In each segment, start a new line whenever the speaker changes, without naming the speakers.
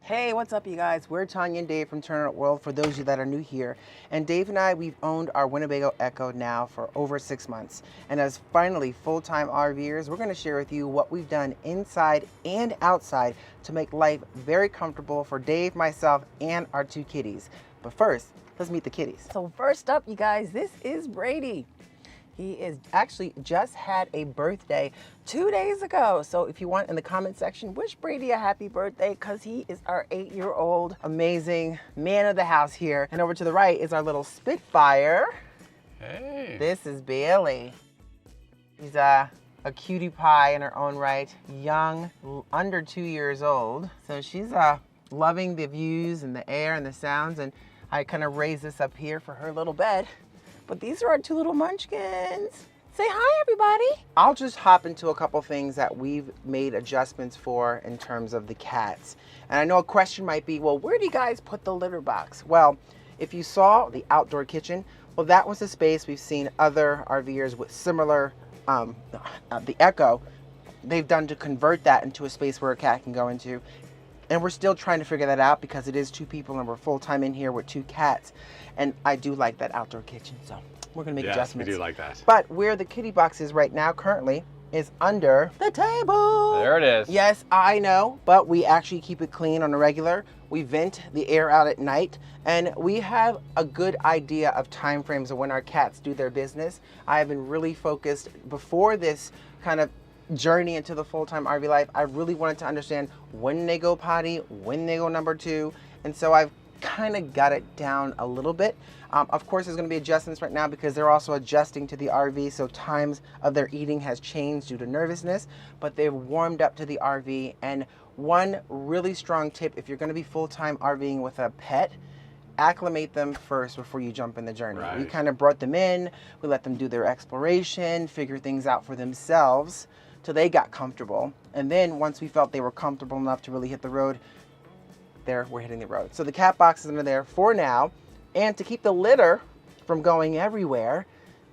Hey, what's up, you guys? We're Tanya and Dave from Turn Out World, for those of you that are new here. And Dave and I, we've owned our Winnebago EKKO now for over 6 months. And as finally full-time RVers, we're going to share with you what we've done inside and outside to make life very comfortable for Dave, myself, and our two kitties. But first, let's meet the kitties. So first up, you guys, this is Brady. He is actually just had a birthday 2 days ago. So if you want, in the comment section, wish Brady a happy birthday, because he is our 8-year-old amazing man of the house here. And over to the right is our little Spitfire.
Hey.
This is Bailey. She's a cutie pie in her own right, young, under 2 years old. So she's loving the views and the air and the sounds. And I kind of raised this up here for her little bed. But these are our two little munchkins. Say hi, everybody. I'll just hop into a couple things that we've made adjustments for in terms of the cats. And I know a question might be, well, where do you guys put the litter box? Well, if you saw the outdoor kitchen, well, that was a space we've seen other RVers with similar, the EKKO, they've done to convert that into a space where a cat can go into. And we're still trying to figure that out because it is 2 people and we're full-time in here with 2 cats. And I do like that outdoor kitchen, so we're gonna make adjustments.
We do like that.
But where the kitty box is right now currently is under the table.
There it is.
Yes, I know, but we actually keep it clean on a regular. We vent the air out at night, and we have a good idea of time frames of when our cats do their business. I have been really focused before this kind of journey into the full-time RV life. I really wanted to understand when they go potty, when they go number 2, and so I've kind of got it down a little bit. Of course, there's going to be adjustments right now because they're also adjusting to the RV, so times of their eating has changed due to nervousness, but they've warmed up to the RV. And one really strong tip, if you're going to be full-time RVing with a pet, acclimate them first before you jump in the journey.
Right.
We kind of brought them in, we let them do their exploration, figure things out for themselves till they got comfortable. And then once we felt they were comfortable enough to really hit the road, we're hitting the road. So the cat box is under there for now. And to keep the litter from going everywhere,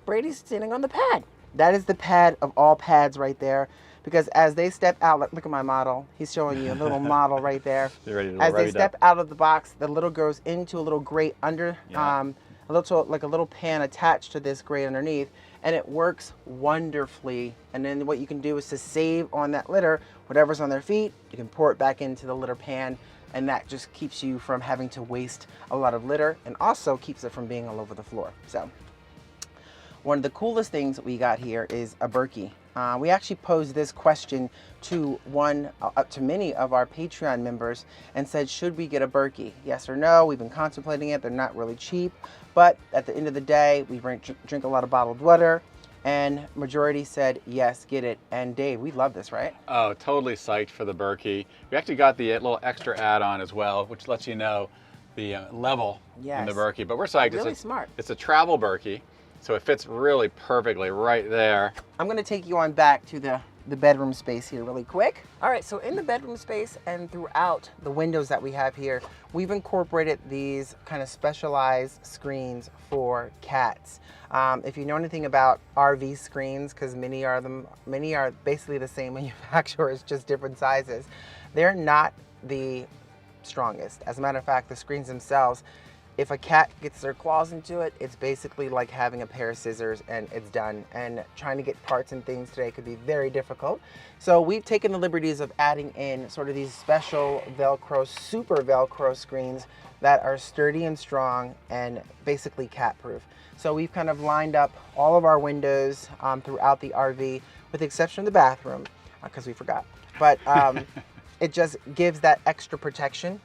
Brady's sitting on the pad. That is the pad of all pads right there. Because as they step out, look at my model. He's showing you a little model right there. As they step out of the box, the litter goes into a little grate under, like a little pan attached to this grate underneath, and it works wonderfully. And then what you can do is to save on that litter, whatever's on their feet, you can pour it back into the litter pan, and that just keeps you from having to waste a lot of litter, and also keeps it from being all over the floor. So one of the coolest things that we got here is a Berkey. We actually posed this question to many of our Patreon members and said, should we get a Berkey? Yes or no? We've been contemplating it. They're not really cheap, but at the end of the day, we drink a lot of bottled water, and majority said, yes, get it. And Dave, we love this, right?
Oh, totally psyched for the Berkey. We actually got the little extra add-on as well, which lets you know the level in the Berkey. But we're psyched.
Really smart.
It's a travel Berkey, so it fits really perfectly right there.
I'm gonna take you on back to the bedroom space here really quick. All right, so in the bedroom space and throughout the windows that we have here, we've incorporated these kind of specialized screens for cats. If you know anything about RV screens, because many are basically the same manufacturer, it's just different sizes. They're not the strongest. As a matter of fact, the screens themselves, if a cat gets their claws into it, it's basically like having a pair of scissors and it's done. And trying to get parts and things today could be very difficult. So we've taken the liberties of adding in sort of these special Velcro, super Velcro screens that are sturdy and strong and basically cat proof. So we've kind of lined up all of our windows throughout the RV, with the exception of the bathroom, because we forgot. But it just gives that extra protection.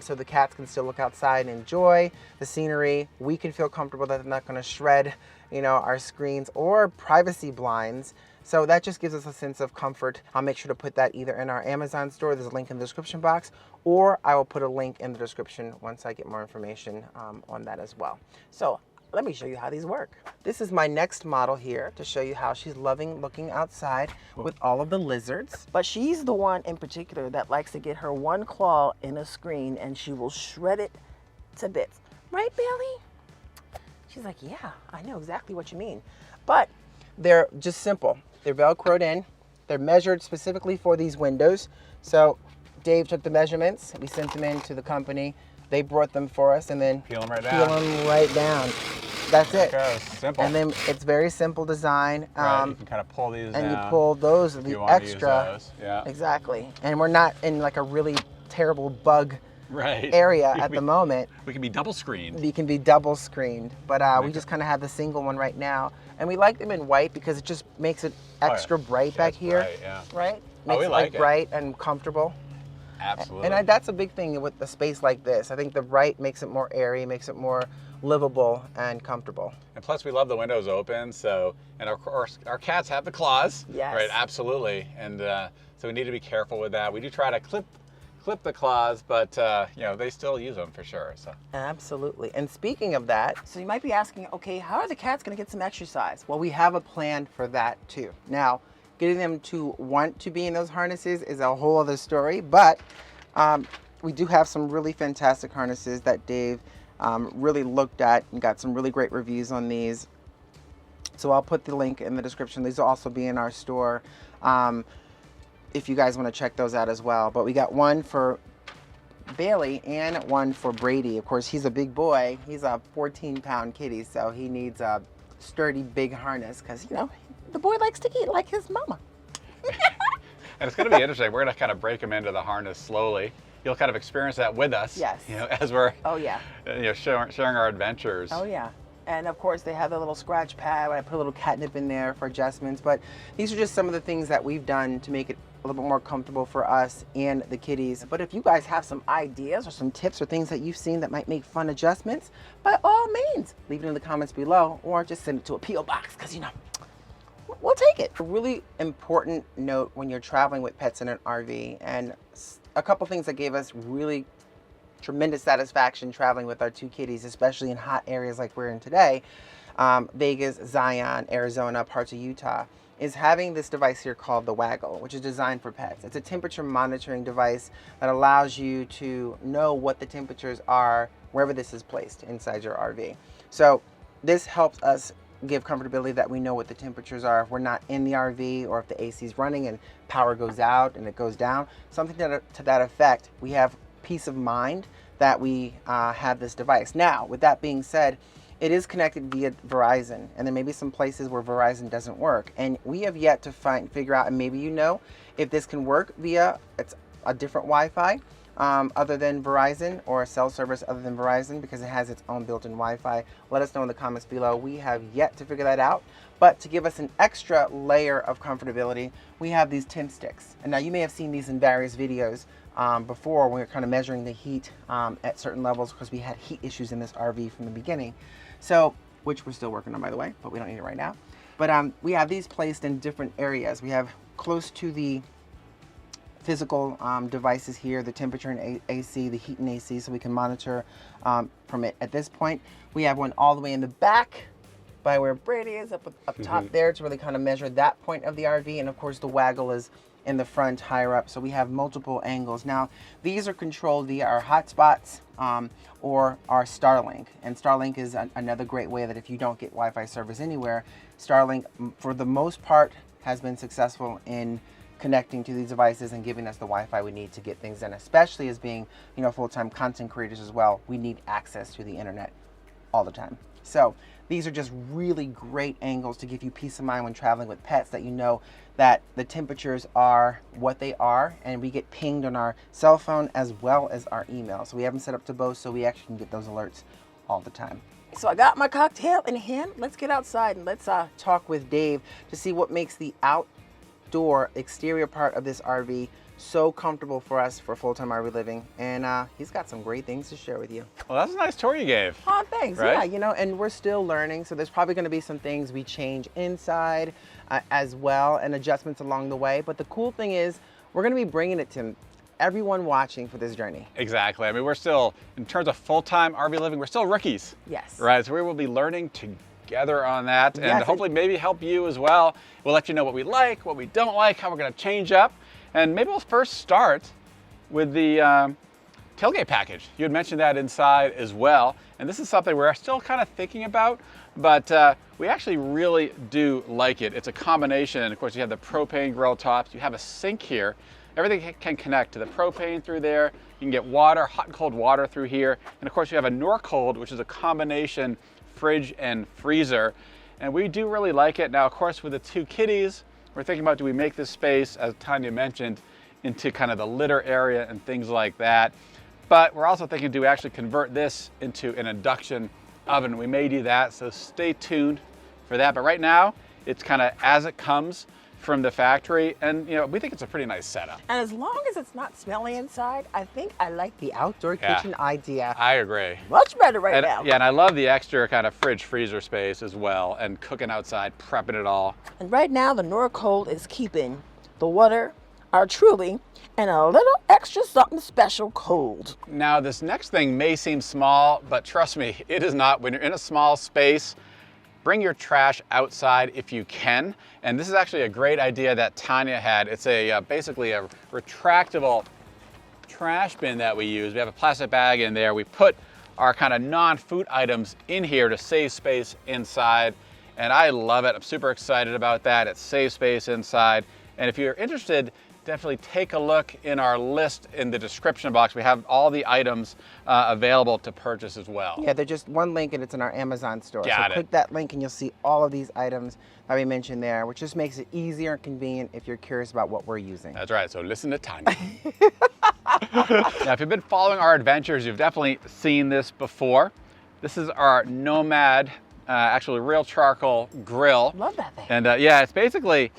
So the cats can still look outside and enjoy the scenery. We can feel comfortable that they're not going to shred, our screens or privacy blinds. So that just gives us a sense of comfort. I'll make sure to put that either in our Amazon store, there's a link in the description box, or I will put a link in the description once I get more information on that as well. So let me show you how these work. This is my next model here to show you how she's loving looking outside with all of the lizards. But she's the one in particular that likes to get her one claw in a screen and she will shred it to bits. Right, Bailey? She's like, yeah, I know exactly what you mean. But they're just simple. They're Velcroed in. They're measured specifically for these windows. So Dave took the measurements. We sent them in to the company. They brought them for us, and then
peel them right
down. That's it.
Simple.
And then it's very simple design.
Right, you can kind of pull these down.
And you pull those, the extra.
Yeah.
Exactly. And we're not in like a really terrible bug
right.
area at the moment.
We can be double screened.
We can be double screened, but we just kind of have the single one right now. And we like them in white because it just makes it extra bright back here.
Bright, yeah.
Right?
Oh,
Makes
we
it
like it.
bright and comfortable.
Absolutely.
And that's a big thing with a space like this. I think the bright makes it more airy, makes it more livable and comfortable.
And plus, we love the windows open. So, and of course, our cats have the claws.
Yes.
Right. Absolutely. And so we need to be careful with that. We do try to clip the claws, but you know, they still use them for sure. So.
Absolutely. And speaking of that, so you might be asking, okay, how are the cats going to get some exercise? Well, we have a plan for that too. Now, getting them to want to be in those harnesses is a whole other story, but we do have some really fantastic harnesses that Dave really looked at and got some really great reviews on these. So I'll put the link in the description. These will also be in our store if you guys want to check those out as well. But we got one for Bailey and one for Brady. Of course, he's a big boy. He's a 14-pound kitty, so he needs a sturdy, big harness because, you know, the boy likes to eat like his mama.
And it's going to be interesting. We're going to kind of break him into the harness slowly. You'll kind of experience that with us.
Yes.
You know, as we're
you know,
sharing our adventures.
Oh yeah. And of course they have the little scratch pad. I put a little catnip in there for adjustments. But these are just some of the things that we've done to make it a little bit more comfortable for us and the kitties. But if you guys have some ideas or some tips or things that you've seen that might make fun adjustments, by all means, leave it in the comments below or just send it to a P.O. box because, you know, we'll take it. A really important note when you're traveling with pets in an RV, and a couple things that gave us really tremendous satisfaction traveling with our two kitties, especially in hot areas like we're in today, Vegas, Zion, Arizona, parts of Utah, is having this device here called the Waggle, which is designed for pets. It's a temperature monitoring device that allows you to know what the temperatures are wherever this is placed inside your RV. So this helps us give comfortability that we know what the temperatures are if we're not in the RV, or if the AC is running and power goes out and it goes down. Something to that effect. We have peace of mind that we have this device. Now, with that being said, it is connected via Verizon, and there may be some places where Verizon doesn't work, and we have yet to figure out, and maybe you know, if this can work via a different Wi-Fi other than Verizon, or a cell service other than Verizon, because it has its own built-in Wi-Fi. Let us know in the comments below. We have yet to figure that out, but to give us an extra layer of comfortability, we have these temp sticks. And now you may have seen these in various videos before, when we were kind of measuring the heat at certain levels, because we had heat issues in this RV from the beginning. So, which we're still working on, by the way, but we don't need it right now. But we have these placed in different areas. We have close to the physical devices here, the temperature and AC, the heat and AC, so we can monitor from it. At this point, we have one all the way in the back by where Brady is, up top there, to really kind of measure that point of the RV. And of course, the Waggle is in the front higher up, so we have multiple angles. Now, these are controlled via our hotspots or our Starlink, and Starlink is another great way that if you don't get Wi-Fi service anywhere, Starlink, for the most part, has been successful in connecting to these devices and giving us the Wi-Fi we need to get things done, especially as being, you know, full-time content creators as well. We need access to the internet all the time. So these are just really great angles to give you peace of mind when traveling with pets, that you know that the temperatures are what they are, and we get pinged on our cell phone as well as our email. So we have them set up to both, so we actually can get those alerts all the time. So I got my cocktail in hand. Let's get outside and let's talk with Dave to see what makes the outdoor exterior part of this RV so comfortable for us for full-time RV living, and he's got some great things to share with you.
Well, that's a nice tour you gave.
Oh, thanks.
Right?
Yeah, you know, and we're still learning, so there's probably going to be some things we change inside as well, and adjustments along the way. But the cool thing is, we're going to be bringing it to everyone watching for this journey.
Exactly. I mean, we're still, in terms of full-time RV living, we're still rookies.
Yes.
Right. So we will be learning together on that, and hopefully maybe help you as well. We'll let you know what we like, what we don't like, how we're going to change up. And maybe we'll first start with the tailgate package. You had mentioned that inside as well. And this is something we're still kind of thinking about, but we actually really do like it. It's a combination. Of course, you have the propane grill tops. You have a sink here. everything can connect to the propane through there. You can get water, hot and cold water through here. And of course you have a Norcold, which is a combination fridge and freezer. And we do really like it. Now, of course, with the 2 kitties, we're thinking about, do we make this space, as Tanya mentioned, into kind of the litter area and things like that. But we're also thinking, do we actually convert this into an induction oven? We may do that, so stay tuned for that. But right now, it's kind of as it comes from the factory, and you know, we think it's a pretty nice setup.
And as long as it's not smelly inside, I think I like the outdoor kitchen idea.
I agree.
Much better now.
Yeah, and I love the extra kind of fridge freezer space as well, and cooking outside, prepping it all.
And right now, the Norcold is keeping the water, our Truly, and a little extra something special cold.
Now, this next thing may seem small, but trust me, it is not. When you're in a small space, bring your trash outside if you can. And this is actually a great idea that Tanya had. It's a basically a retractable trash bin that we use. We have a plastic bag in there. We put our kind of non-food items in here to save space inside. And I love it. I'm super excited about that. It saves space inside. And if you're interested, definitely take a look in our list in the description box. We have all the items available to purchase as well.
Yeah, they're just one link and it's in our Amazon store.
Got it.
Click that link and you'll see all of these items that we mentioned there, which just makes it easier and convenient if you're curious about what we're using.
That's right, so listen to Tanya. Now, if you've been following our adventures, you've definitely seen this before. This is our Nomad, actually real charcoal grill.
Love that thing.
And yeah, it's basically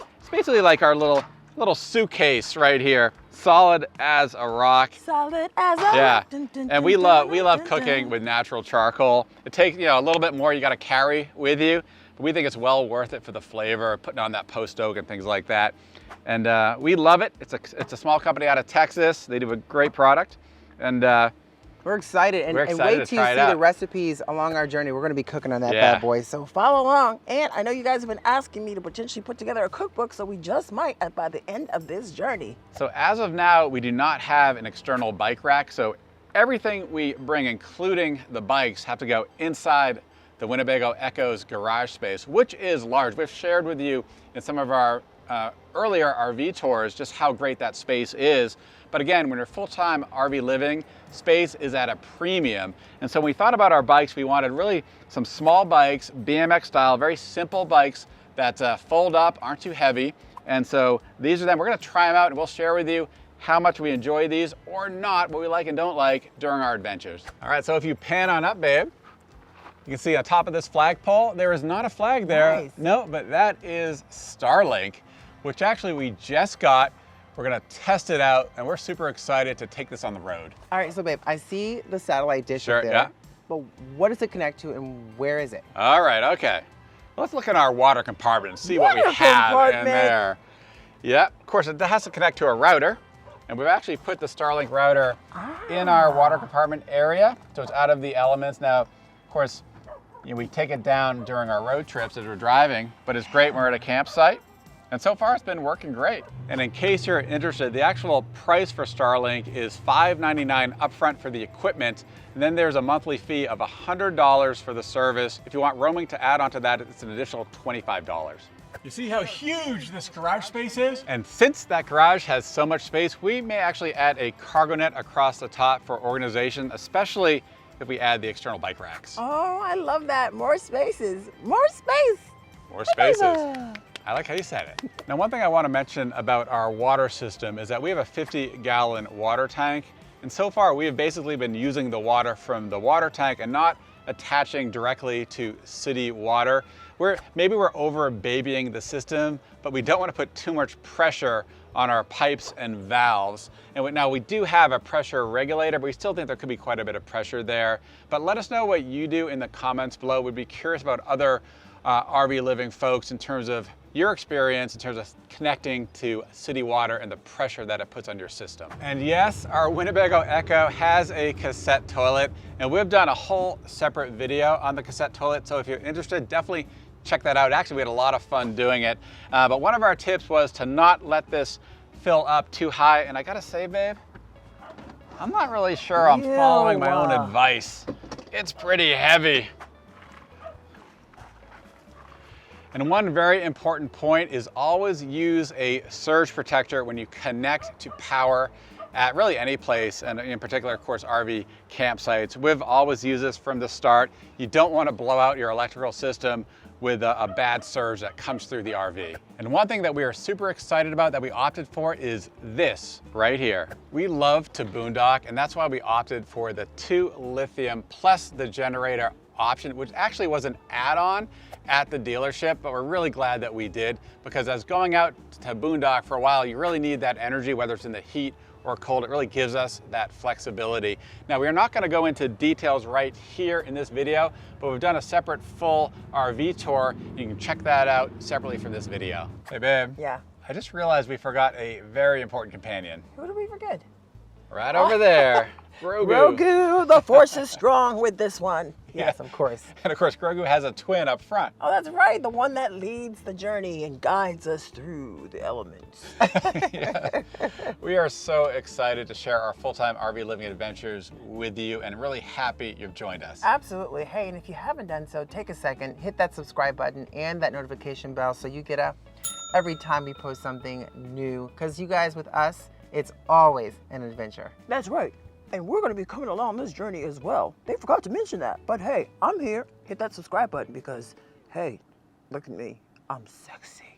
like our little suitcase right here, solid as a rock.
Solid as a rock.
Yeah, and we love cooking with natural charcoal. It takes, you know, a little bit more you got to carry with you, but we think it's well worth it for the flavor, putting on that post oak and things like that. And we love it. It's a small company out of Texas. They do a great product, and
we're excited, and wait till you see the recipes along our journey. We're going to be cooking on that bad boy, so follow along. And I know you guys have been asking me to potentially put together a cookbook, so we just might by the end of this journey.
So as of now, we do not have an external bike rack, so everything we bring, including the bikes, have to go inside the Winnebago EKKO's garage space, which is large. We've shared with you in some of our earlier RV tours just how great that space is. But again, when you're full-time RV living, space is at a premium. And so when we thought about our bikes, we wanted really some small bikes, BMX style, very simple bikes that fold up, aren't too heavy. And so these are them. We're gonna try them out and we'll share with you how much we enjoy these or not, what we like and don't like during our adventures. All right, so if you pan on up, babe, you can see on top of this flagpole, there is not a flag there.
Nice.
No, but that is Starlink, which actually we just got. We're gonna test it out, and we're super excited to take this on the road.
All right, so babe, I see the satellite dish up there.
Yeah.
But what does it connect to and where is it?
All right, okay. Let's look in our water compartment and see what we have in there. Yeah, of course, it has to connect to a router, and we've actually put the Starlink router in our water compartment area, so it's out of the elements. Now, of course, you know, we take it down during our road trips as we're driving, but it's great when we're at a campsite. And so far, it's been working great. And in case you're interested, the actual price for Starlink is $5.99 upfront for the equipment. And then there's a monthly fee of $100 for the service. If you want roaming to add onto that, it's an additional $25.
You see how huge this garage space is?
And since that garage has so much space, we may actually add a cargo net across the top for organization, especially if we add the external bike racks.
Oh, I love that. More spaces. More space.
More spaces. I like how you said it. Now, one thing I want to mention about our water system is that we have a 50-gallon water tank. And so far, we have basically been using the water from the water tank and not attaching directly to city water. Maybe we're over babying the system, but we don't want to put too much pressure on our pipes and valves. And now we do have a pressure regulator, but we still think there could be quite a bit of pressure there. But let us know what you do in the comments below. We'd be curious about other RV living folks in terms of your experience in terms of connecting to city water and the pressure that it puts on your system. And yes, our Winnebago EKKO has a cassette toilet, and we've done a whole separate video on the cassette toilet, so if you're interested, definitely check that out. Actually, we had a lot of fun doing it, but one of our tips was to not let this fill up too high, and I gotta say, babe, I'm not really sure I'm following my own advice. It's pretty heavy. And one very important point is always use a surge protector when you connect to power at really any place, and in particular, of course, RV campsites. We've always used this from the start. You don't want to blow out your electrical system with a bad surge that comes through the RV. And one thing that we are super excited about that we opted for is this right here. We love to boondock, and that's why we opted for the 2 lithium plus the generator option, which actually was an add-on at the dealership, but we're really glad that we did, because as going out to boondock for a while, you really need that energy, whether it's in the heat or cold. It really gives us that flexibility. Now, we are not going to go into details right here in this video, but we've done a separate full RV tour. You can check that out separately from this video. Hey, babe.
Yeah.
I just realized we forgot a very important companion.
Who did we forget?
Right over there. Grogu.
Grogu, the force is strong with this one. Yes, of course.
And of course, Grogu has a twin up front.
Oh, that's right. The one that leads the journey and guides us through the elements.
Yeah. We are so excited to share our full-time RV living adventures with you, and really happy you've joined us.
Absolutely. Hey, and if you haven't done so, take a second, hit that subscribe button and that notification bell so you get up every time we post something new. Because you guys, with us, it's always an adventure.
That's right. And we're going to be coming along this journey as well. They forgot to mention that. But hey, I'm here. Hit that subscribe button because, hey, look at me. I'm sexy.